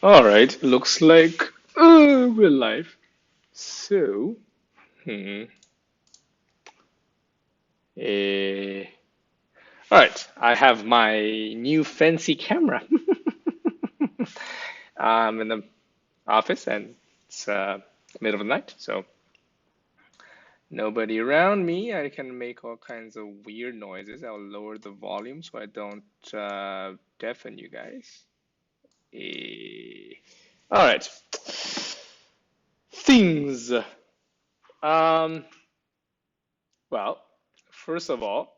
All right, looks like we're live. So, hmm, eh, all right, I have my new fancy camera. I'm in the office and it's middle of the night, so nobody around me. I can make all kinds of weird noises. I'll lower the volume so I don't deafen you guys. Eh, all right, things. Um, well, first of all.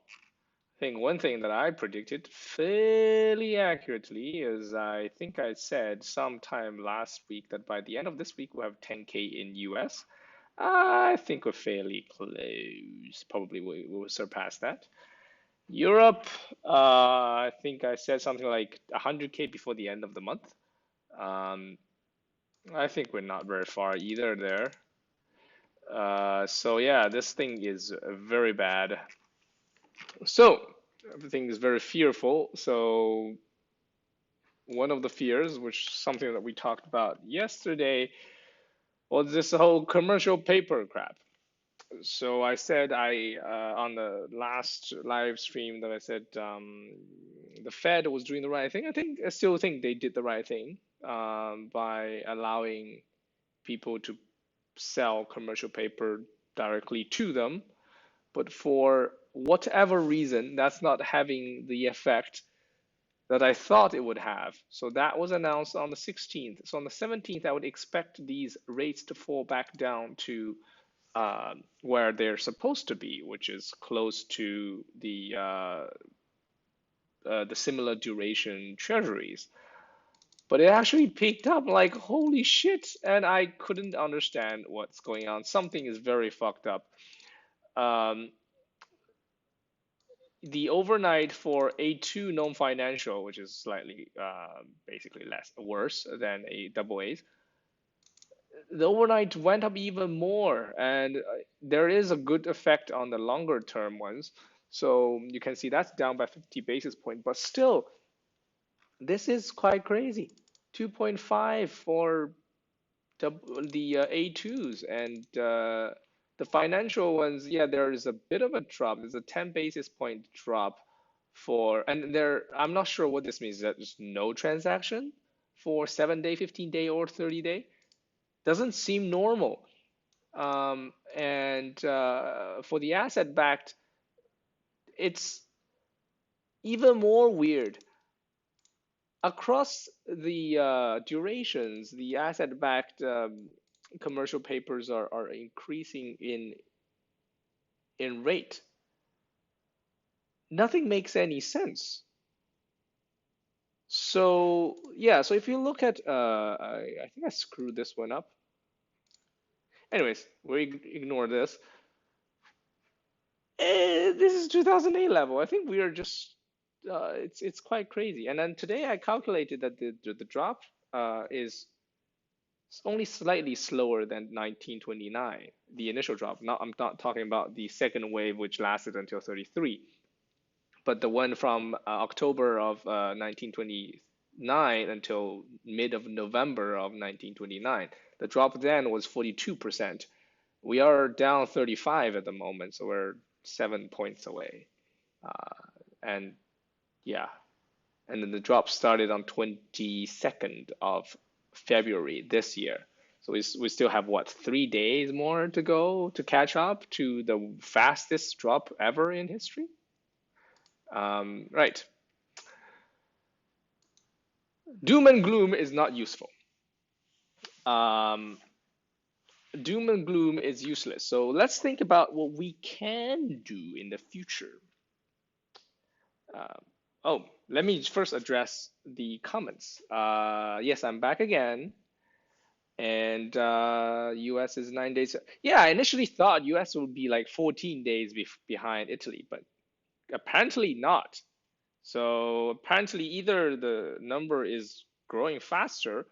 I think one thing that I predicted fairly accurately is I think I said sometime last week that by the end of this week we'll have 10K in US. I think we're fairly close. Probably we will surpass that. Europe, I think I said something like 100K before the end of the month. Um, I think we're not very far either there. So yeah, this thing is very bad. So everything is very fearful. So one of the fears, which is something that we talked about yesterday, was this whole commercial paper crap. So I said on the last live stream that I said the Fed was doing the right thing. I still think they did the right thing by allowing people to sell commercial paper directly to them. But for whatever reason, that's not having the effect that I thought it would have. So that was announced on the 16th. So on the 17th, I would expect these rates to fall back down to where they're supposed to be, which is close to the similar duration treasuries. But it actually picked up like holy shit, and I couldn't understand what's going on. Something is very fucked up. Um, the overnight for A2 non-financial, which is slightly basically less worse than a double A's, the overnight went up even more, and there is a good effect on the longer term ones. So you can see that's down by 50 basis point, but still, this is quite crazy. 2.5 for the A2s and the financial ones, yeah, there is a bit of a drop. There's a 10 basis point drop for, and there, I'm not sure what this means. That there's no transaction for 7 day, 15 day, or 30 day. Doesn't seem normal. And for the asset backed, it's even more weird. Across the durations, the asset backed commercial papers are increasing in rate. Nothing makes any sense. So yeah, so if you look at I think I screwed this one up. Anyways, we ignore this. This is 2008 level. I think we are just it's quite crazy. And then today I calculated that the drop is only slightly slower than 1929, the initial drop. Now I'm not talking about the second wave, which lasted until 33, but the one from October of 1929 until mid of November of 1929. The drop then was 42%. We are down 35 at the moment, so we're 7 points away. And yeah, and then the drop started on 22nd of February this year. So we still have what, 3 days more to go to catch up to the fastest drop ever in history. Right. Doom and gloom is not useful. Um, doom and gloom is useless. So let's think about what we can do in the future. Uh, oh, let me first address the comments. Yes, I'm back again. And US is 9 days. Yeah, I initially thought US would be like 14 days behind Italy, but apparently not. So apparently either the number is growing faster,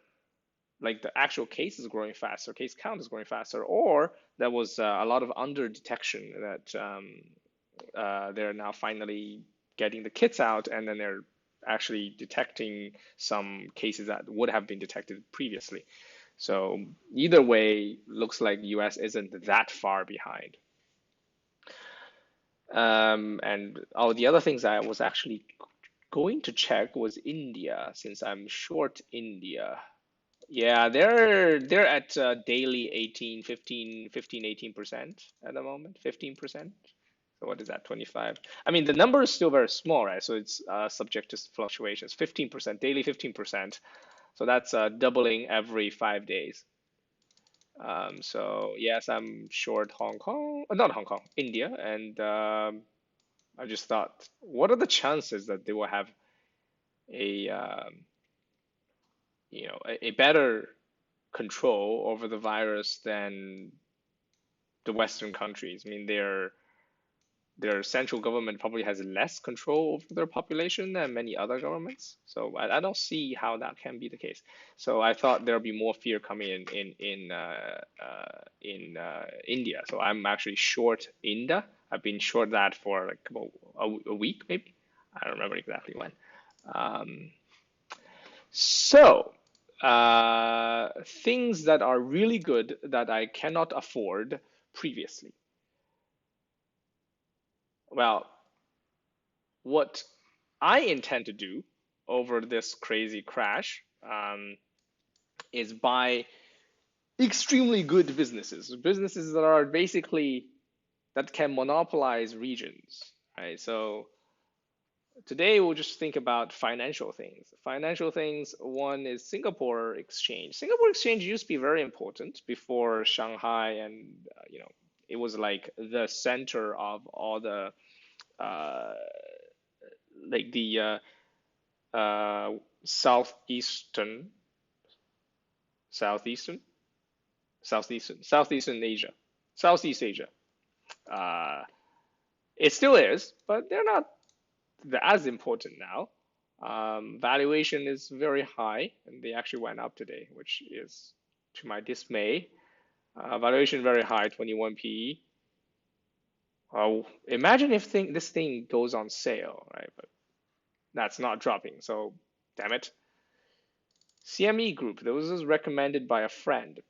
like the actual case is growing faster, case count is growing faster, or there was a lot of under detection that they're now finally getting the kits out, and then they're actually detecting some cases that would have been detected previously. So either way, looks like US isn't that far behind. And the other things I was actually going to check was India, since I'm short India. Yeah, they're at daily 18% at the moment, 15%. So what is that, 25? I mean, the number is still very small, right? So it's subject to fluctuations. 15%, daily 15%. So that's doubling every 5 days. So yes, I'm short Hong Kong, not Hong Kong, India, and I just thought, what are the chances that they will have a a better control over the virus than the Western countries? I mean, their central government probably has less control over their population than many other governments. So I don't see how that can be the case. So I thought there'll be more fear coming in India. So I'm actually short India. I've been short that for like about a week maybe. I don't remember exactly when. Um, so things that are really good that I cannot afford previously. Well, what I intend to do over this crazy crash is buy extremely good businesses, businesses that are basically that can monopolize regions, right? So today we'll just think about financial things. Financial things, one is Singapore Exchange. Singapore Exchange used to be very important before Shanghai, and it was like the center of all the uh, like the uh, southeastern, southeastern, southeastern Asia, Southeast Asia. Uh, it still is, but they're not as important now. Valuation is very high, and they actually went up today, which is to my dismay. Valuation very high, 21 PE. Imagine if this thing goes on sale, right? But that's not dropping, so damn it. CME Group, this was recommended by a friend.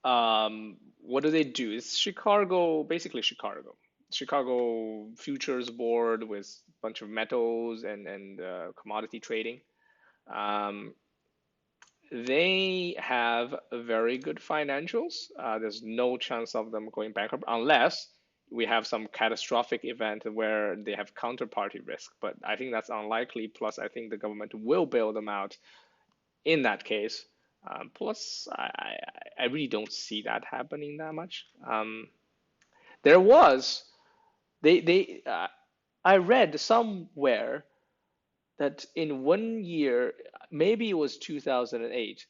What do they do? It's Chicago, basically Chicago. Chicago Futures Board with a bunch of metals and commodity trading. Um, they have very good financials. There's no chance of them going bankrupt unless we have some catastrophic event where they have counterparty risk. But I think that's unlikely. Plus, I think the government will bail them out in that case. Plus, I really don't see that happening that much. There was they I read somewhere that in one year, maybe it was 2008,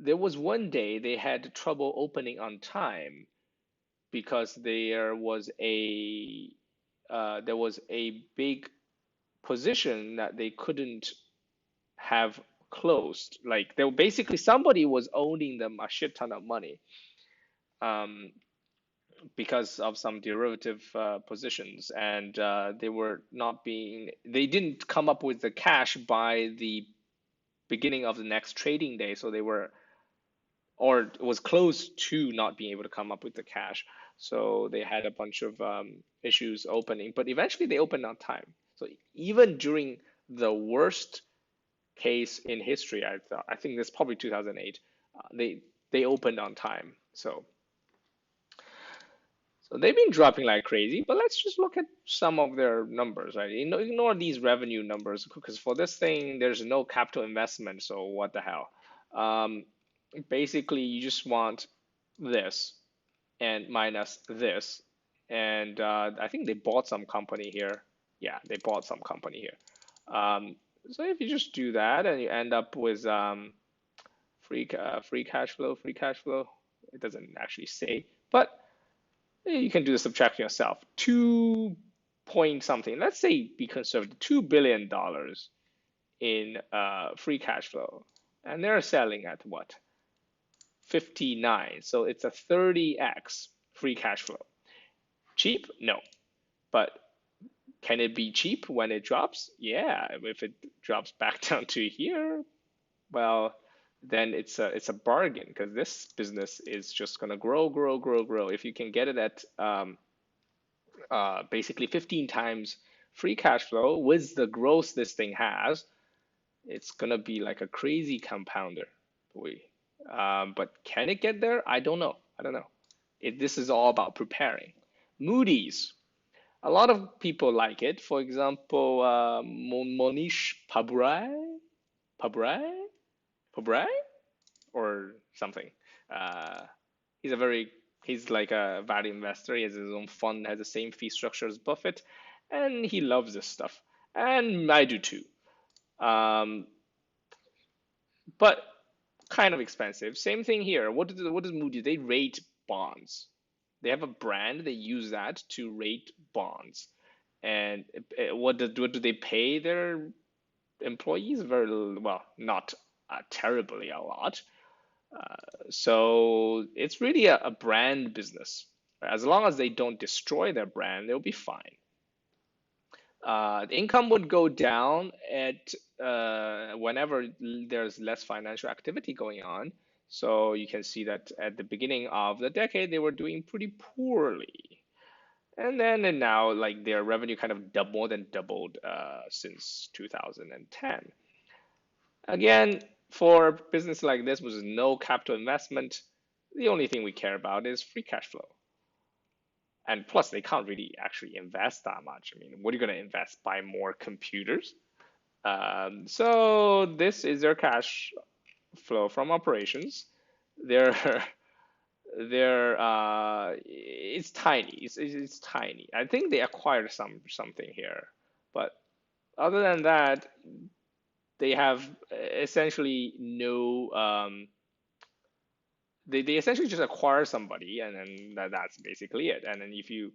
there was one day they had trouble opening on time because there was a big position that they couldn't have closed. Like they were basically somebody was owning them a shit ton of money um, because of some derivative positions, and they didn't come up with the cash by the beginning of the next trading day, so they were or it was close to not being able to come up with the cash. So they had a bunch of issues opening, but eventually they opened on time. So even during the worst case in history, I think this is probably 2008. They opened on time. So they've been dropping like crazy, but let's just look at some of their numbers, right? Ignore these revenue numbers because for this thing, there's no capital investment, so what the hell? Um, Basically, you just want this and minus this, and I think they bought some company here. Yeah, they bought some company here. So if you just do that and you end up with free cash flow, it doesn't actually say, but you can do the subtraction yourself. 2 point something, let's say be conservative, $2 billion in free cash flow. And they're selling at what? 59. So it's a 30x free cash flow. Cheap? No. But Can it be cheap when it drops? Yeah, if it drops back down to here, well, then it's a bargain because this business is just gonna grow, grow, grow, grow. If you can get it at basically 15 times free cash flow with the growth this thing has, it's gonna be like a crazy compounder. But can it get there? I don't know. I don't know. This is all about preparing. Moody's. A lot of people like it. For example, Monish Pabrai, Pabrai, or something. Uh, he's a very he's like a value investor. He has his own fund, has the same fee structure as Buffett, and he loves this stuff. And I do too. Um, but kind of expensive. Same thing here. What does Moody? They rate bonds. They have a brand. They use that to rate bonds. And what do they pay their employees? Very well, not terribly a lot. So it's really a brand business. As long as they don't destroy their brand, they'll be fine. The income would go down at whenever there's less financial activity going on. So you can see that at the beginning of the decade, they were doing pretty poorly. And now, like their revenue kind of more than doubled since 2010. Again, for business like this with no capital investment, the only thing we care about is free cash flow. And plus, they can't really actually invest that much. I mean, what are you going to invest? Buy more computers? So this is their cash flow from operations. Their it's tiny. It's tiny. I think they acquired something here, but other than that, they have essentially no. They essentially just acquire somebody, and then that's basically it. And then if you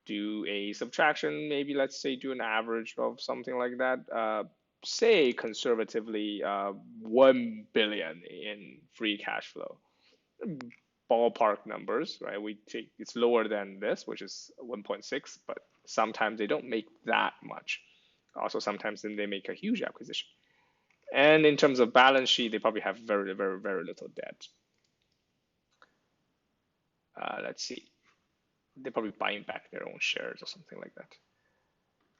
do a subtraction, maybe let's say do an average of something like that. Say conservatively 1 billion in free cash flow. Ballpark numbers, right? We take it's lower than this, which is 1.6, but sometimes they don't make that much. Also, sometimes then they make a huge acquisition. And in terms of balance sheet, they probably have very, very, very little debt. Let's see. They're probably buying back their own shares or something like that.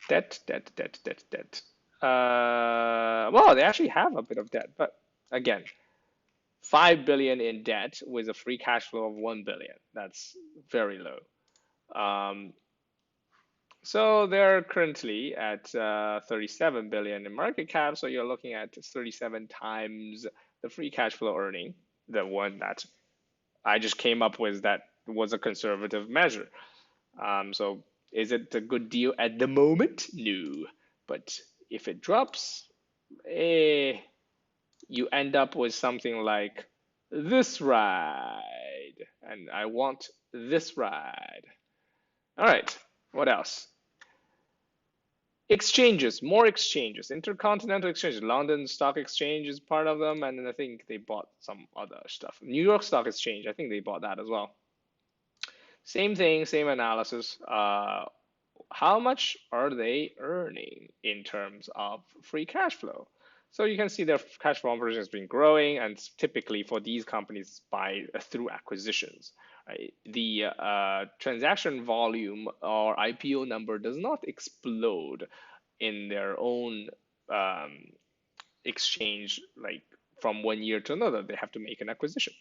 Debt, debt, debt, debt, debt. Well, they actually have a bit of debt, but again, 5 billion in debt with a free cash flow of 1 billion. That's very low. Um, so they're currently at 37 billion in market cap. So you're looking at 37 times the free cash flow earning, the one that I just came up with that was a conservative measure. So is it a good deal at the moment? No. But if it drops, you end up with something like this ride. And I want this ride. All right, what else? Exchanges, more exchanges, intercontinental exchanges. London Stock Exchange is part of them, and then I think they bought some other stuff. New York Stock Exchange, I think they bought that as well. Same thing, same analysis. How much are they earning in terms of free cash flow? So you can see their cash flow operation has been growing, and typically for these companies by through acquisitions. Right? The transaction volume or IPO number does not explode in their own exchange, like from one year to another. They have to make an acquisition.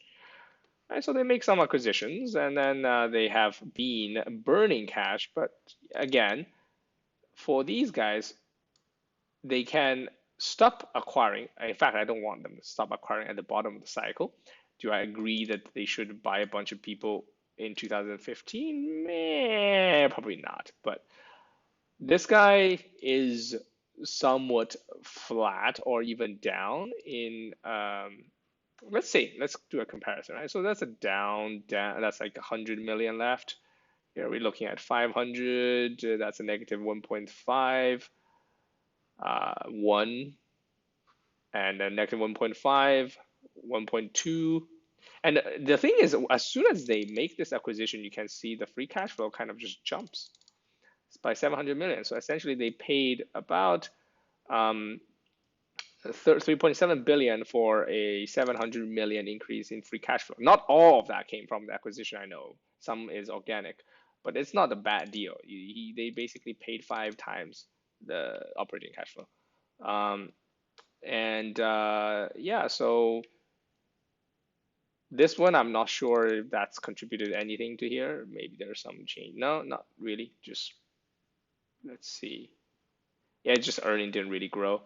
Right, so they make some acquisitions, and then they have been burning cash. But again, for these guys, they can stop acquiring. In fact, I don't want them to stop acquiring at the bottom of the cycle. Do I agree that they should buy a bunch of people in 2015? Meh, probably not. But this guy is somewhat flat or even down in let's see, let's do a comparison, right? So that's a down, that's like 100 million left. Here we're looking at 500, that's a negative 1.5, 1, and then negative 1.5, 1.2. And the thing is, as soon as they make this acquisition, you can see the free cash flow kind of just jumps. by 700 million. So essentially, they paid about 3.7 billion for a 700 million increase in free cash flow. Not all of that came from the acquisition, I know. Some is organic, but it's not a bad deal. They basically paid 5 times the operating cash flow. And yeah, so this one, I'm not sure if that's contributed anything to here. Maybe there's some change. No, not really. Just let's see. Yeah, just earning didn't really grow.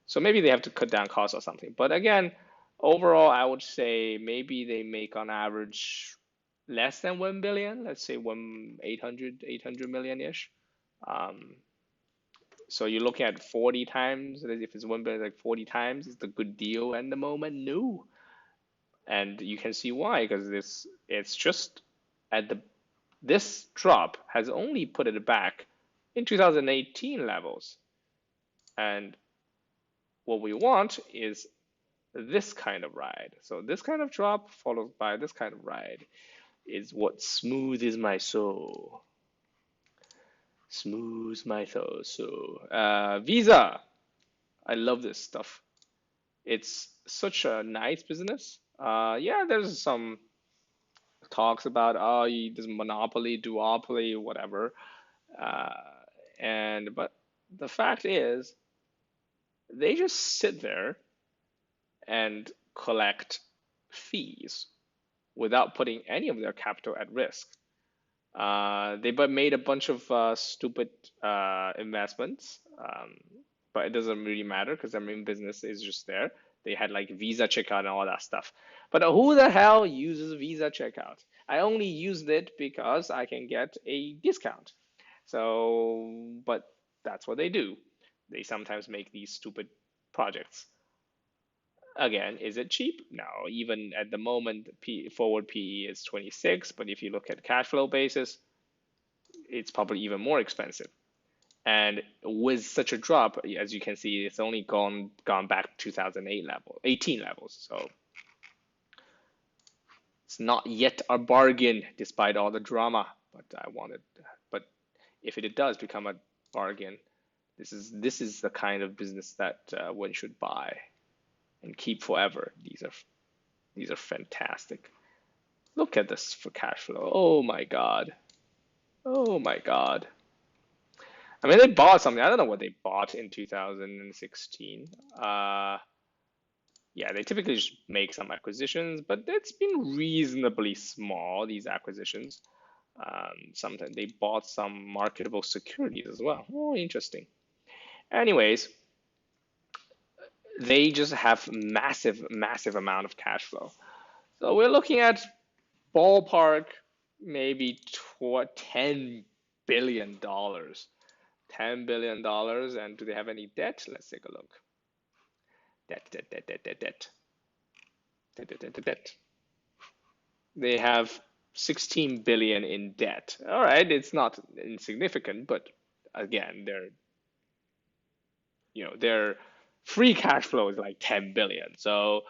So maybe they have to cut down costs or something. But again, overall, I would say maybe they make on average less than 1 billion. Let's say 800 million ish. Um, so you're looking at 40 times. If it's 1 billion, like 40 times, is the good deal at the moment? No. And you can see why, because it's just at the this drop has only put it back in 2018 levels. And what we want is this kind of ride. So this kind of drop followed by this kind of ride is what smooths my soul. Smooths my soul. So Visa, I love this stuff. It's such a nice business. Yeah, there's some talks about there's monopoly, duopoly, whatever. Uh, and but the fact is, they just sit there and collect fees without putting any of their capital at risk. They but made a bunch of stupid investments, but it doesn't really matter because their main business is just there. They had like Visa checkout and all that stuff. But who the hell uses Visa checkout? I only used it because I can get a discount. So, but that's what they do. They sometimes make these stupid projects. Again, is it cheap? No, even at the moment, forward PE is 26, but if you look at cash flow basis, it's probably even more expensive. And with such a drop, as you can see, it's only gone back to 2008 level, 18 levels. So it's not yet a bargain despite all the drama. But if it does become a bargain, this is the kind of business that one should buy and keep forever. These are fantastic. Look at this for cash flow. Oh my God. Oh my God. I mean, they bought something. I don't know what they bought in 2016. Yeah, they typically just make some acquisitions, but it's been reasonably small, these acquisitions. Sometimes they bought some marketable securities as well. Oh, interesting. Anyways, they just have massive, massive amount of cash flow. So we're looking at ballpark maybe $10 billion. $10 billion. And do they have any debt? Let's take a look. Debt, debt, debt, debt, debt, debt. Debt, debt, debt, debt, debt. They have 16 billion in debt. All right, it's not insignificant, but again, their free cash flow is like 10 billion. So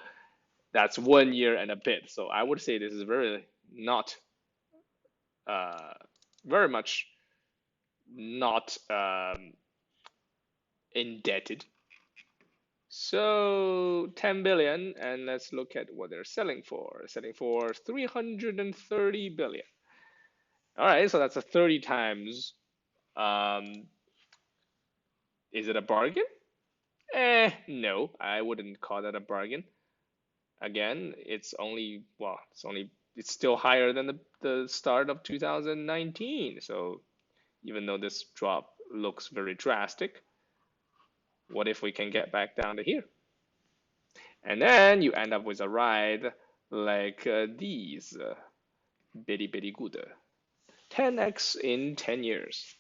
that's 1 year and a bit. So I would say this is very not very much not indebted. So 10 billion, and let's look at what they're selling for. Selling for 330 billion. All right, so that's a 30 times. Um, is it a bargain? No, I wouldn't call that a bargain. Again, it's still higher than the start of 2019. So even though this drop looks very drastic, what if we can get back down to here? And then you end up with a ride like these, bitty bitty good, 10x in 10 years.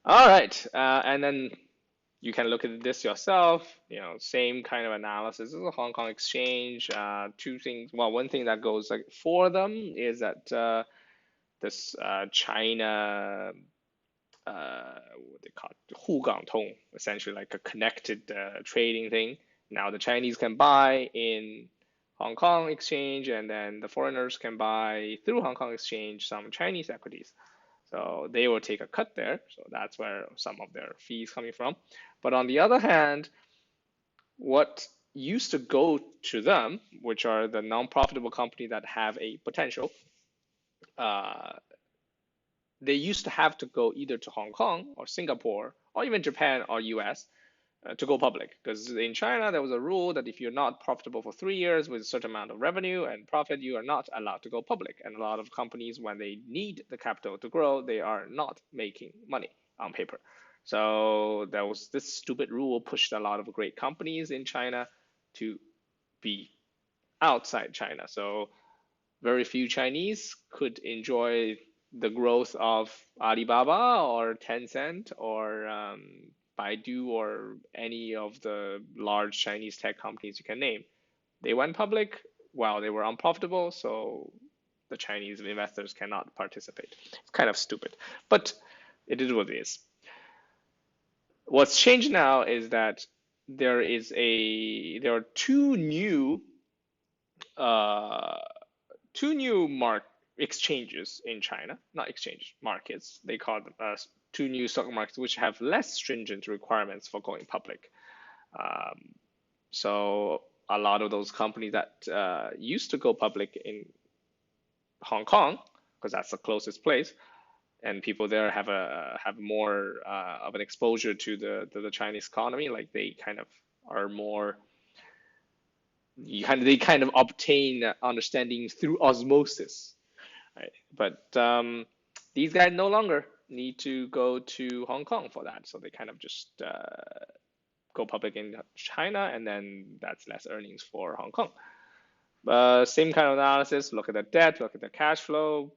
All right, and then you can look at this yourself. Same kind of analysis. This is a Hong Kong exchange. Two things. Well, one thing that goes like for them is that this China, what they call it, 沪港通, essentially like a connected trading thing. Now the Chinese can buy in Hong Kong exchange, and then the foreigners can buy through Hong Kong exchange some Chinese equities. So they will take a cut there. So that's where some of their fees coming from. But on the other hand, what used to go to them, which are the non-profitable company that have a potential, uh, they used to have to go either to Hong Kong or Singapore or even Japan or US to go public. Because in China, there was a rule that if you're not profitable for 3 years with a certain amount of revenue and profit, you are not allowed to go public. And a lot of companies, when they need the capital to grow, they are not making money on paper. So there was this stupid rule pushed a lot of great companies in China to be outside China. So very few Chinese could enjoy the growth of Alibaba or Tencent or Baidu or any of the large Chinese tech companies you can name. They went public while they were unprofitable, so the Chinese investors cannot participate. It's kind of stupid, but it is what it is. What's changed now is that there are uh, two new exchanges in China, not exchange markets. They call them two new stock markets, which have less stringent requirements for going public. Um, so a lot of those companies that used to go public in Hong Kong, because that's the closest place, and people there have more of an exposure to the Chinese economy. Like they kind of are more they kind of obtain understanding through osmosis, right? But these guys no longer need to go to Hong Kong for that, so they kind of just go public in China, and then that's less earnings for Hong Kong. Same kind of analysis. Look at the debt, look at the cash flow.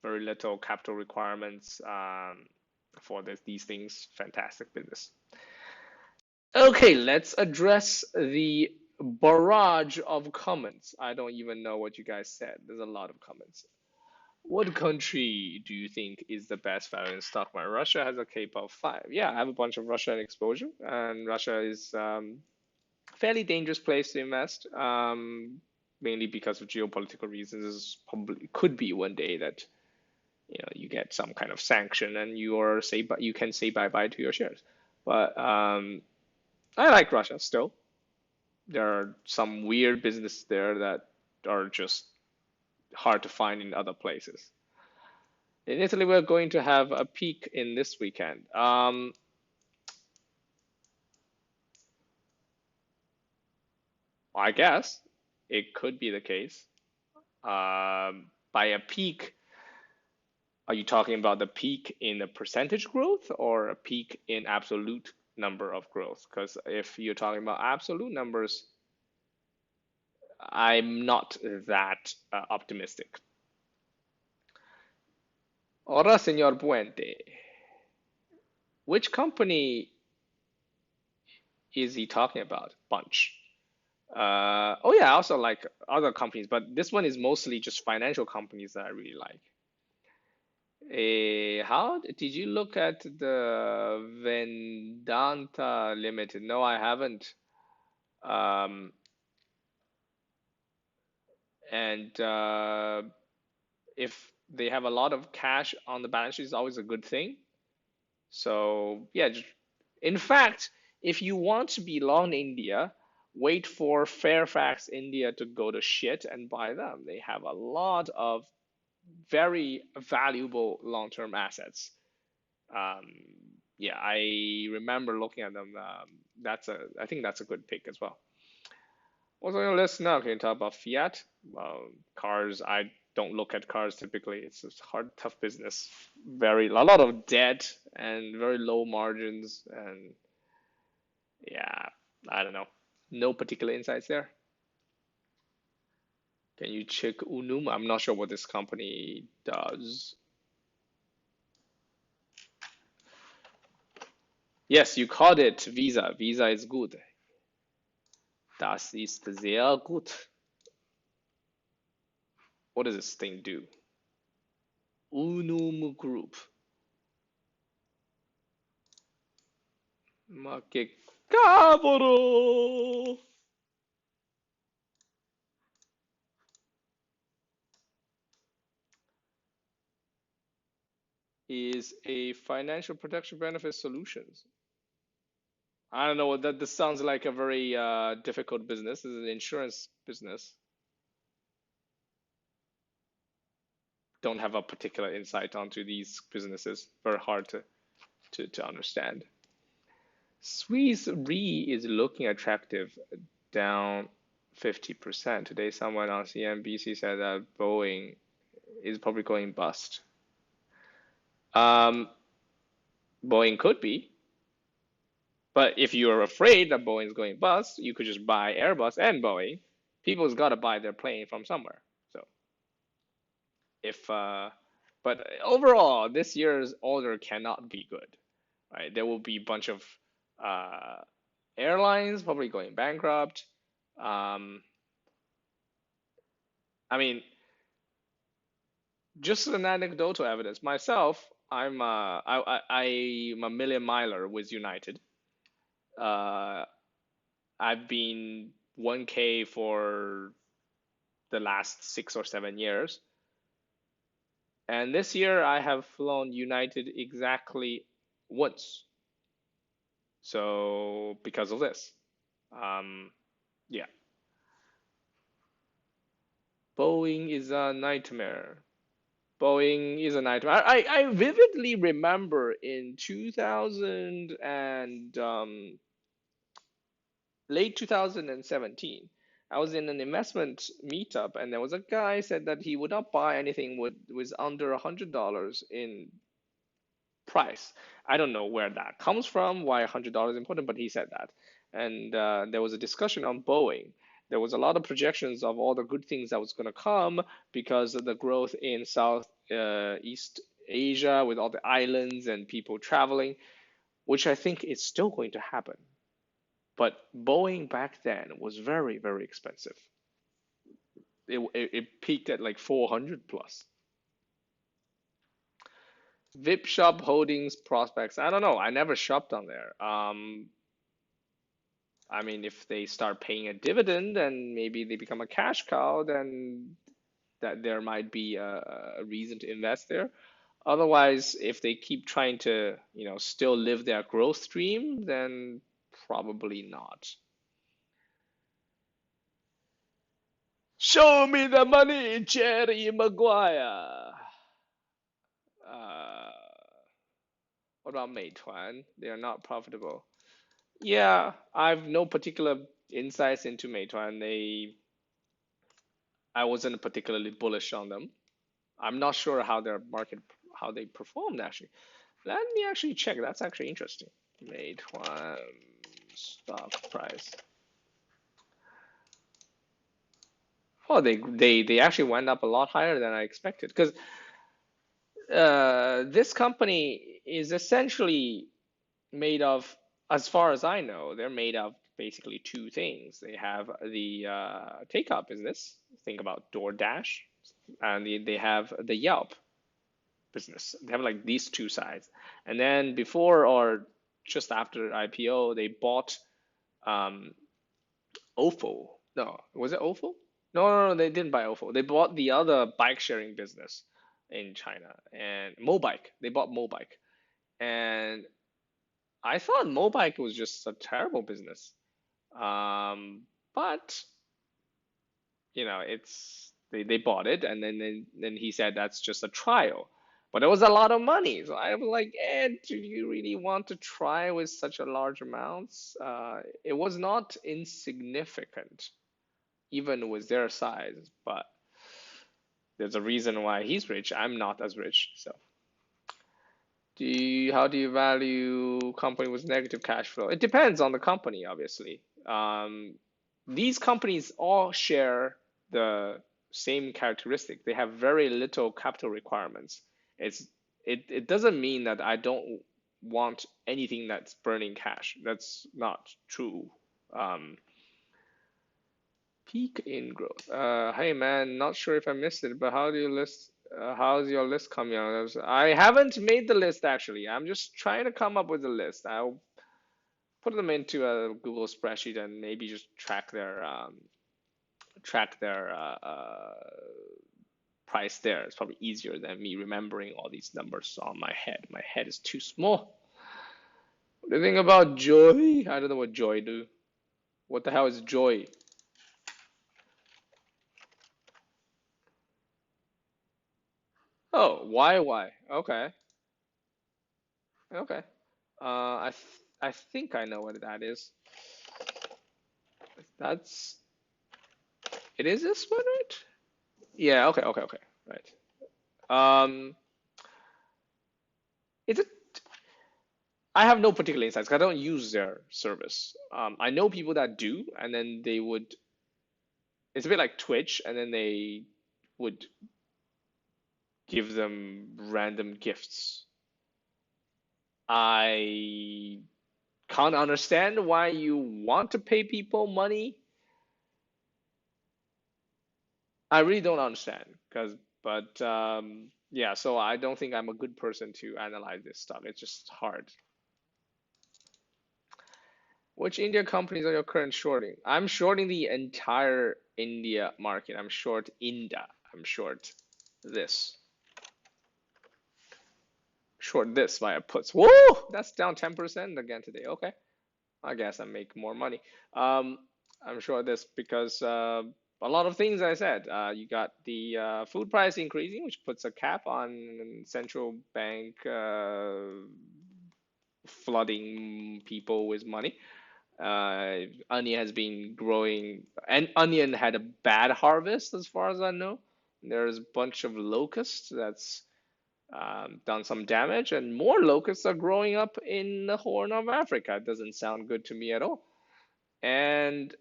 Very little capital requirements for these things. Fantastic business. Okay, let's address the barrage of comments. I don't even know what you guys said. There's a lot of comments. What country do you think is the best value in stock market? Russia has a K-pop 5. Yeah, I have a bunch of Russian exposure, and Russia is a fairly dangerous place to invest, mainly because of geopolitical reasons. This probably could be one day that you get some kind of sanction and you can say bye bye to your shares. But I like Russia still. There are some weird businesses there that are just hard to find in other places. In Italy, we're going to have a peak in this weekend. I guess it could be the case. By a peak, are you talking about the peak in the percentage growth or a peak in absolute number of growth? Because if you're talking about absolute numbers, I'm not that optimistic. Ora, Señor Puente, which company is he talking about? Bunch. Oh yeah, I also like other companies, but this one is mostly just financial companies that I really like. How did you look at the Vedanta Limited? No, I haven't. Um, and if they have a lot of cash on the balance sheet, it's always a good thing. So yeah, in fact, if you want to be long India, wait for Fairfax India to go to shit and buy them. They have a lot of very valuable long-term assets. Um, yeah, I remember looking at them. I think that's a good pick as well. What's on your list now? Can you talk about Fiat? Cars, I don't look at cars typically. It's a hard, tough business. A lot of debt and very low margins, and yeah, I don't know. No particular insights there. Can you check Unum? I'm not sure what this company does. Yes, you called it Visa. Visa is good. Das ist sehr gut. What does this thing do? Unum Group. Ma che cavolo! is a financial protection benefit solutions. I don't know, that this sounds like a very difficult business. This is an insurance business. Don't have a particular insight onto these businesses. Very hard to understand. Swiss Re is looking attractive, down 50%. Today, someone on CNBC said that Boeing is probably going bust. Um, Boeing could be, but if you're afraid that Boeing's going bust, you could just buy Airbus and Boeing. People's got to buy their plane from somewhere. So if, but overall, this year's order cannot be good, right? There will be a bunch of uh, airlines probably going bankrupt. Um, I mean, just an anecdotal evidence. Myself, I'm a million miler with United. Uh, I've been 1K for the last 6 or 7 years, and this year I have flown United exactly once. So because of this, um, yeah, Boeing is a nightmare. Boeing is a nightmare. I vividly remember in 2000 and late 2017, I was in an investment meetup, and there was a guy said that he would not buy anything with was under $100 in price. I don't know where that comes from, why $100 is important, but he said that. And there was a discussion on Boeing. There was a lot of projections of all the good things that was going to come because of the growth in South East Asia with all the islands and people traveling, which I think is still going to happen. But Boeing back then was very, very expensive. It peaked at like 400 plus. VIP Shop Holdings prospects. I don't know. I never shopped on there. I mean, if they start paying a dividend and maybe they become a cash cow, then that there might be a reason to invest there. Otherwise, if they keep trying to, still live their growth stream, then probably not. Show me the money, Jerry Maguire. Uh, what about Meituan? They are not profitable. Yeah, I've no particular insights into Meituan. I wasn't particularly bullish on them. I'm not sure how their market, how they performed actually. Let me actually check. That's actually interesting. Meituan stock price. Oh, they actually went up a lot higher than I expected because this company is essentially made of, as far as I know, they're made of basically two things. They have the takeout business. Think about DoorDash, and they have the Yelp business. They have like these two sides. And then before or just after IPO, they bought um, Ofo. No, was it Ofo? No, they didn't buy Ofo. They bought the other bike sharing business in China and Mobike. They bought Mobike. And I thought Mobike was just a terrible business. But it's they bought it, and then he said that's just a trial. But it was a lot of money, so I was like, do you really want to try with such a large amounts? It was not insignificant, even with their size, but there's a reason why he's rich. I'm not as rich, so. How do you value company with negative cash flow? It depends on the company, obviously. These companies all share the same characteristic. They have very little capital requirements. It's it doesn't mean that I don't want anything that's burning cash. That's not true. Um, Peak in growth. Hey man, not sure if I missed it, but how do you list? How's your list coming out? I haven't made the list actually. I'm just trying to come up with a list. I'll put them into a Google spreadsheet and maybe just track their price there. It's probably easier than me remembering all these numbers on my head. My head is too small. What do you think about Joy? I don't know what Joy do. What the hell is Joy? Oh, why? Okay, okay. I think I know what that is. That's it is this one, right? Yeah. Okay. Right. Um, is it? I have no particular insights 'cause I don't use their service. I know people that do, and then they would. It's a bit like Twitch, and then they would give them random gifts. I can't understand why you want to pay people money. I really don't understand, but yeah, so I don't think I'm a good person to analyze this stuff. It's just hard. Which India companies are you current shorting? I'm shorting the entire India market. I'm short India. I'm short this. Short this via puts. Whoa! That's down 10% again today. Okay. I guess I make more money. Um, I'm sure this because a lot of things I said. You got the food price increasing, which puts a cap on central bank flooding people with money. Onion has been growing, and onion had a bad harvest as far as I know. There's a bunch of locusts that's done some damage, and more locusts are growing up in the Horn of Africa. It doesn't sound good to me at all. And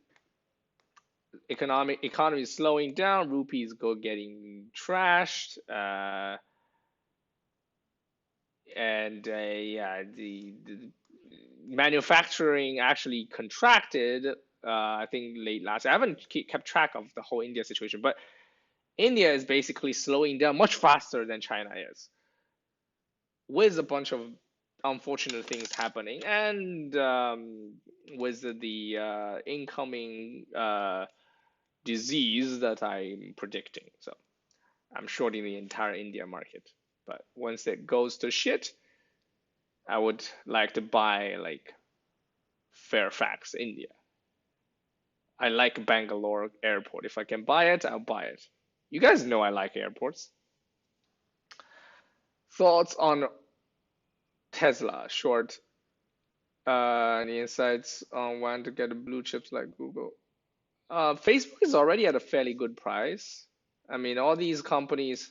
economy is slowing down. Rupees go getting trashed. And yeah, the manufacturing actually contracted. I think late last year. I haven't kept track of the whole India situation, but India is basically slowing down much faster than China is, with a bunch of unfortunate things happening, and with the incoming disease that I'm predicting. So I'm shorting the entire India market. But once it goes to shit, I would like to buy like Fairfax, India. I like Bangalore airport. If I can buy it, I'll buy it. You guys know I like airports. Thoughts on Tesla short? Any insights on when to get blue chips like Google? Facebook is already at a fairly good price. I mean, all these companies,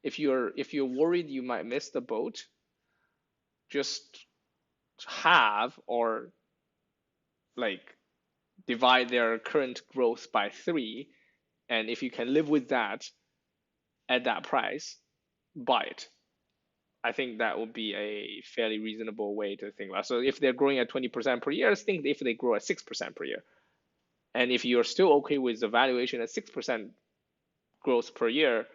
if you're worried you might miss the boat, just have or like divide their current growth by three, and if you can live with that at that price, buy it. I think that would be a fairly reasonable way to think about it. So if they're growing at 20% per year, think if they grow at 6% per year. And if you're still okay with the valuation at 6% growth per year,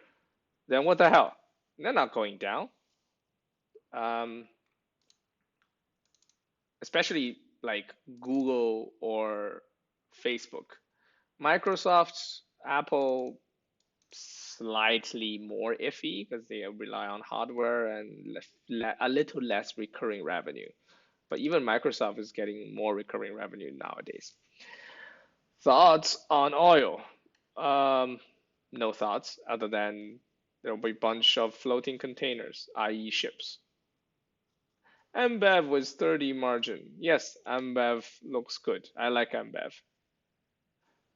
then what the hell? They're not going down. Um, Especially like Google or Facebook. Microsoft, Apple, slightly more iffy because they rely on hardware and a little less recurring revenue. But even Microsoft is getting more recurring revenue nowadays. Thoughts on oil? Um, no thoughts other than there'll be a bunch of floating containers, i.e. ships. Ambev with 30 margin. Yes, Ambev looks good. I like Ambev,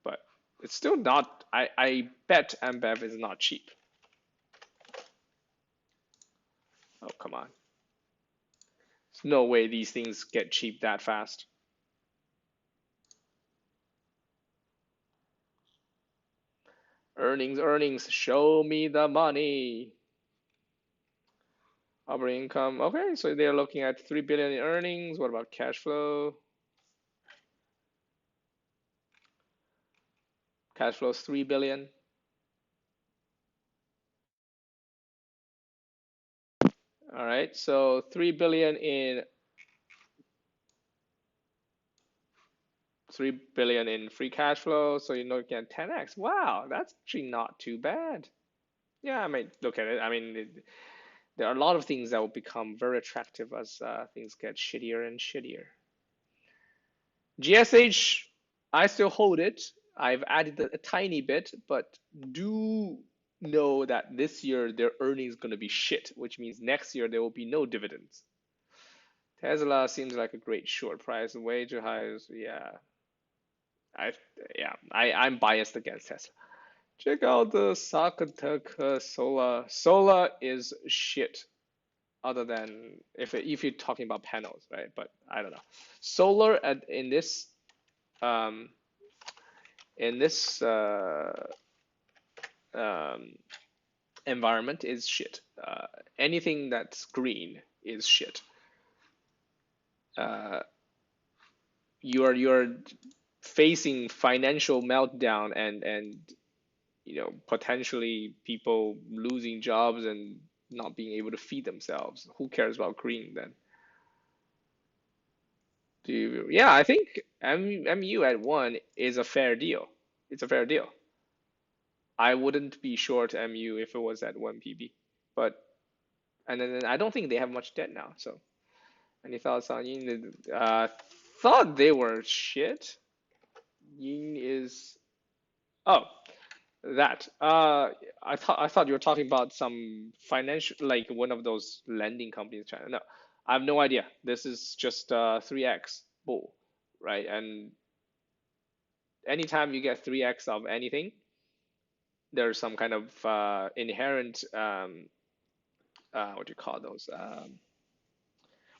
but it's still not. I bet Ambev is not cheap. Oh, come on. There's no way these things get cheap that fast. Earnings, show me the money. Operating income. Okay, so they're looking at 3 billion in earnings. What about cash flow? Cash flow is 3 billion. All right, so 3 billion in 3 billion in free cash flow. So you're looking at 10x. Wow, that's actually not too bad. Yeah, I might look at it. I mean, there are a lot of things that will become very attractive as things get shittier and shittier. GSH, I still hold it. I've added a tiny bit, but do know that this year their earnings going to be shit, which means next year there will be no dividends. Tesla seems like a great short price, way too high. Yeah, I I'm biased against Tesla. Check out the Sakataka Solar. Solar is shit. Other than if you're talking about panels, right? But I don't know. Solar um, in this um, environment is shit. Anything that's green is shit. Uh, you're facing financial meltdown and potentially people losing jobs and not being able to feed themselves. Who cares about green then? Yeah, I think MU at one is a fair deal. It's a fair deal. I wouldn't be short MU if it was at 1 PB. But and then I don't think they have much debt now. So any thoughts on Yin? Thought they were shit. Yin is oh that. I thought you were talking about some financial like one of those lending companies in China. No, I have no idea. This is just 3x bull, right? And anytime you get 3x of anything, there's some kind of inherent what do you call those?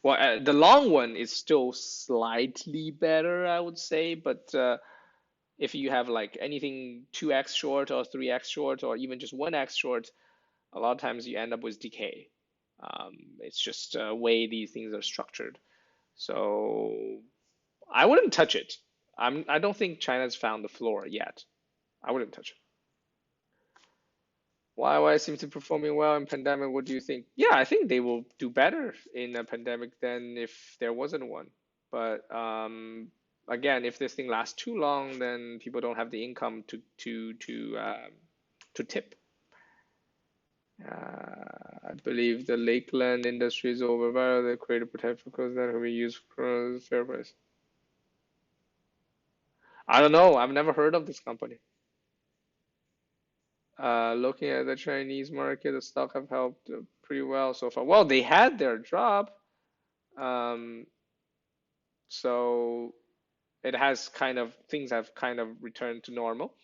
Well, the long one is still slightly better, I would say, but if you have like anything 2x short or 3x short or even just 1x short, a lot of times you end up with decay. It's just way these things are structured. So I wouldn't touch it. I don't think China's found the floor yet. I wouldn't touch it. Why seems to be performing well in pandemic? What do you think? Yeah, I think they will do better in a pandemic than if there wasn't one. But again, if this thing lasts too long, then people don't have the income to tip. I believe the Lakeland industry is overvalued. The creative potential because that will be used for fair price. I don't know. I've never heard of this company. Looking at the Chinese market, the stock have helped pretty well so far. Well, they had their drop, um, so it has kind of things have kind of returned to normal.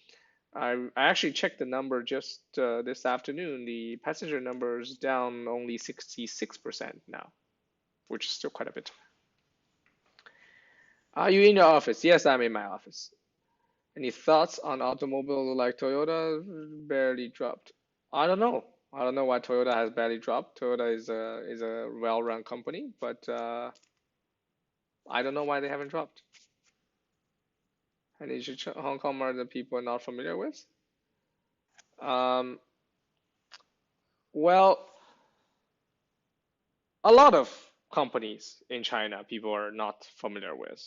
I actually checked the number just this afternoon. The passenger number is down only 66% now, which is still quite a bit. Are you in your office? Yes, I'm in my office. Any thoughts on automobile like Toyota? Barely dropped. I don't know. I don't know why Toyota has barely dropped. Toyota is a well-run company, but I don't know why they haven't dropped. And is Hong Kong market that people are not familiar with? Um, well, a lot of companies in China people are not familiar with.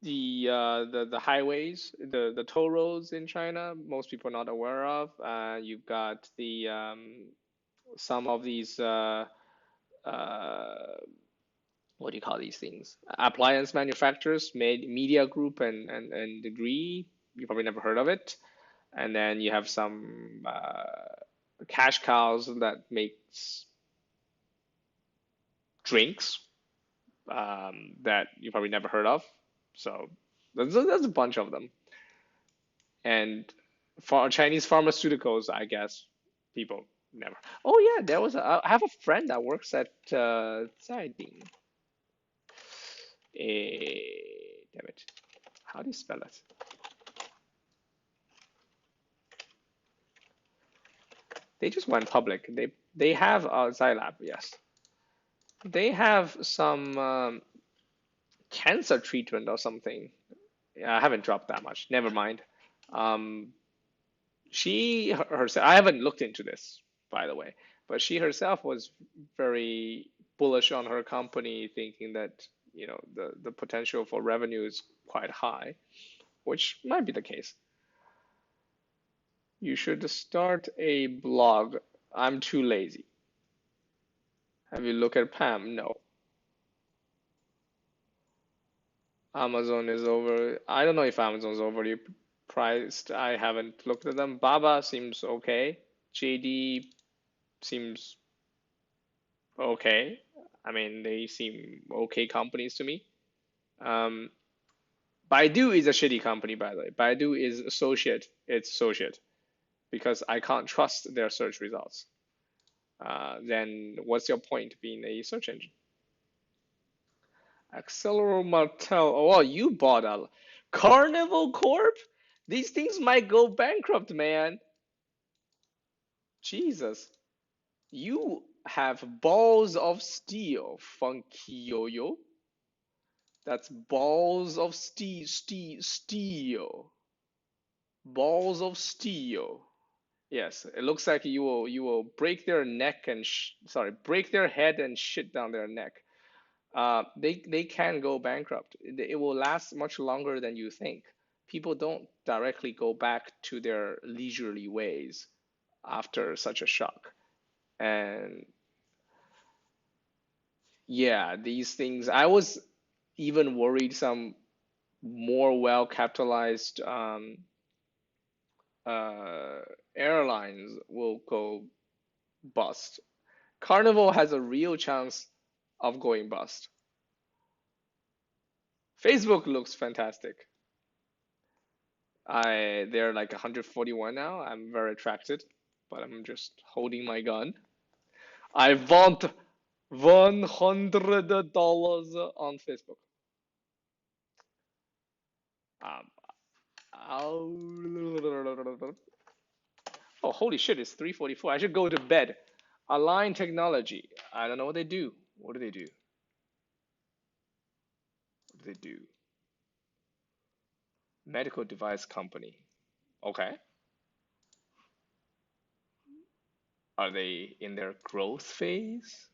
The highways, the toll roads in China, most people are not aware of. You've got the some of these uh, what do you call these things? Appliance manufacturers, made Media Group and Degree. You probably never heard of it. And then you have some cash cows that makes drinks that you probably never heard of. So there's a bunch of them. And for Chinese pharmaceuticals, I guess people never. Oh yeah, I have a friend that works at Ziding. Damn it. How do you spell it? They just went public. They have Zylab, yes. They have some cancer treatment or something. Yeah, I haven't dropped that much. Never mind. Um, she herself, I haven't looked into this, by the way, but she herself was very bullish on her company, thinking that, the potential for revenue is quite high, which might be the case. You should start a blog. I'm too lazy. Have you looked at Pam? No. Amazon is over. I don't know if Amazon's overly priced. I haven't looked at them. Baba seems okay. JD seems okay. I mean, they seem okay companies to me. Um, Baidu is a shitty company, by the way. Baidu is associate. It's associate because I can't trust their search results. Then what's your point being a search engine? Accelero Martel. Oh, you bought a Carnival Corp? These things might go bankrupt, man. Jesus. You have balls of steel, Funky Yo-Yo. That's balls of steel. Balls of steel. Yes, it looks like you will break their neck and sorry, break their head and shit down their neck. They can go bankrupt. It will last much longer than you think. People don't directly go back to their leisurely ways after such a shock. And yeah, these things, I was even worried some more well-capitalized uh, airlines will go bust. Carnival has a real chance of going bust. Facebook looks fantastic. They're like 141 now. I'm very attracted, but I'm just holding my gun. I want $100 on Facebook. Um, oh, holy shit, it's 3:44. I should go to bed. Align Technology. I don't know what they do. What do they do? What do they do? Medical device company. Okay. Are they in their growth phase?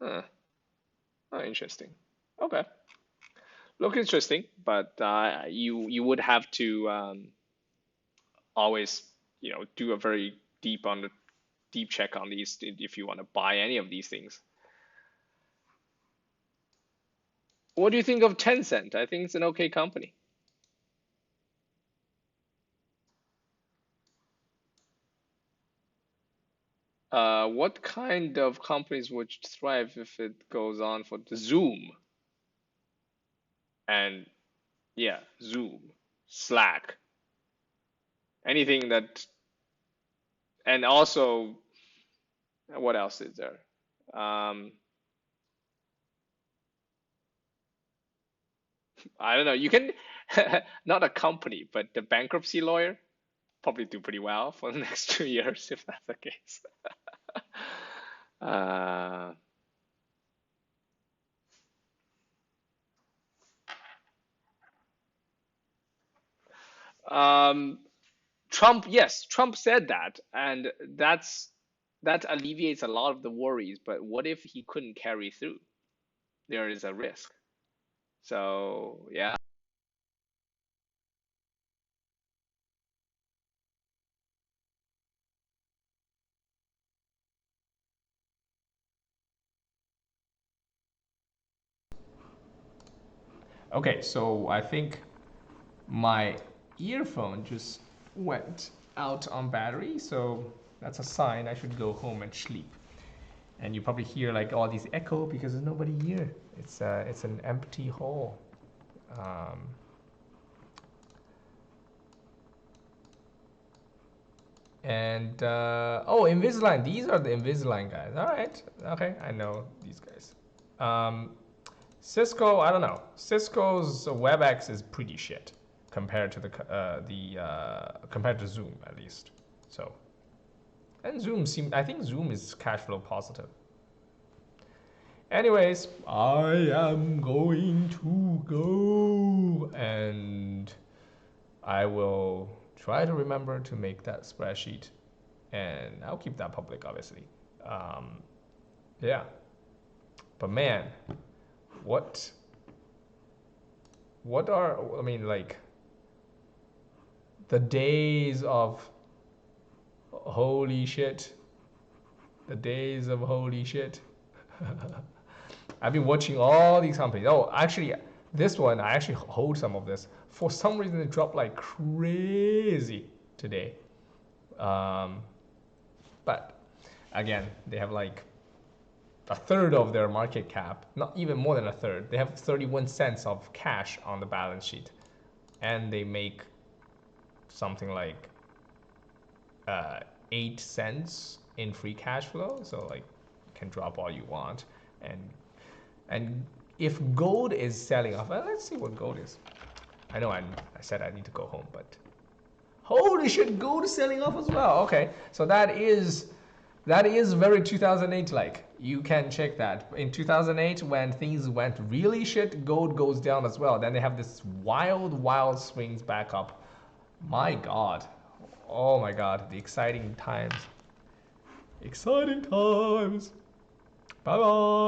Huh. Oh, interesting. Okay. Look interesting, but you would have to always do a very deep check on these if you want to buy any of these things. What do you think of Tencent? I think it's an okay company. What kind of companies would thrive if it goes on for the Zoom and yeah, Zoom, Slack, anything that, and also what else is there? Um, I don't know. You can not a company, but the bankruptcy lawyer probably do pretty well for the next 2 years if that's the case. uh, um, Trump, yes, Trump said that, and that alleviates a lot of the worries. But what if he couldn't carry through? There is a risk. So yeah. Okay, so I think my earphone just went out on battery, so that's a sign I should go home and sleep. And you probably hear like all these echo because there's nobody here. It's an empty hall. Um, and oh, Invisalign. These are the Invisalign guys. All right. Okay, I know these guys. Um, Cisco. I don't know. Cisco's WebEx is pretty shit compared to compared to Zoom at least. So and I think Zoom is cash flow positive. Anyways, I am going to go and I will try to remember to make that spreadsheet and I'll keep that public, obviously. Um, yeah, but man, what what are, I mean, like, the days of holy shit. The days of holy shit. I've been watching all these companies. Oh, actually, this one, I actually hold some of this. For some reason, it dropped like crazy today. Um, but again, they have like a third of their market cap, not even more than a third. They have 31 cents of cash on the balance sheet, and they make something like 8 cents in free cash flow. So like, you can drop all you want, and and if gold is selling off, let's see what gold is. I know I said I need to go home, but holy shit, gold is selling off as well. Okay, so that is very 2008 like. You can check that. In 2008, when things went really shit, gold goes down as well. Then they have this wild swings back up. My God. Oh my God, the exciting times. Exciting times. Bye bye.